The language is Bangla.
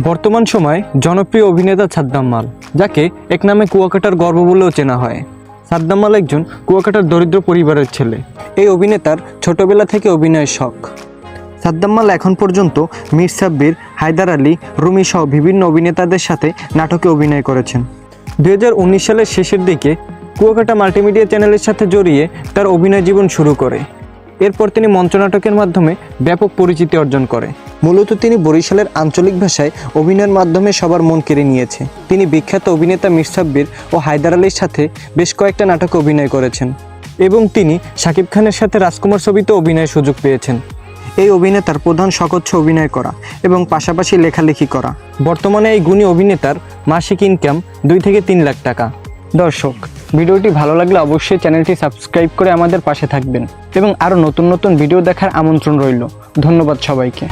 বর্তমান সময়ে জনপ্রিয় অভিনেতা সাদ্দাম মাল, যাকে এক নামে কুয়াকাটার গর্ব বলেও চেনা হয়। সাদ্দাম মাল একজন কুয়াকাটার দরিদ্র পরিবারের ছেলে। এই অভিনেতার ছোটবেলা থেকে অভিনয়ের শখ। সাদ্দাম মাল এখন পর্যন্ত মীর সাব্বির, হায়দার আলী, রুমি সহ বিভিন্ন অভিনেতাদের সাথে নাটকে অভিনয় করেছেন। 2019 সালের শেষের দিকে কুয়াকাটা মাল্টিমিডিয়া চ্যানেলের সাথে জড়িয়ে তার অভিনয় জীবন শুরু করে। এরপর তিনি মঞ্চনাটকের মাধ্যমে ব্যাপক পরিচিতি অর্জন করে। মূলত তিনি বরিশালের আঞ্চলিক ভাষায় অভিনয়ের মাধ্যমে সবার মন কেড়ে নিয়েছে। তিনি বিখ্যাত অভিনেতা মীর সাব্বির ও হায়দার আলীর সাথে বেশ কয়েকটা নাটকে অভিনয় করেছেন এবং তিনি শাকিব খানের সাথে রাজকুমার ছবিতে অভিনয়ের সুযোগ পেয়েছেন। এই অভিনেতার প্রধান শখ হচ্ছে অভিনয় করা এবং পাশাপাশি লেখালেখি করা। বর্তমানে এই গুণী অভিনেতার মাসিক ইনকাম 2 থেকে 3 লাখ টাকা। দর্শক, ভিডিওটি ভালো লাগলে অবশ্যই চ্যানেলটি সাবস্ক্রাইব করে আমাদের পাশে থাকবেন এবং আরও নতুন নতুন ভিডিও দেখার আমন্ত্রণ রইল। ধন্যবাদ সবাইকে।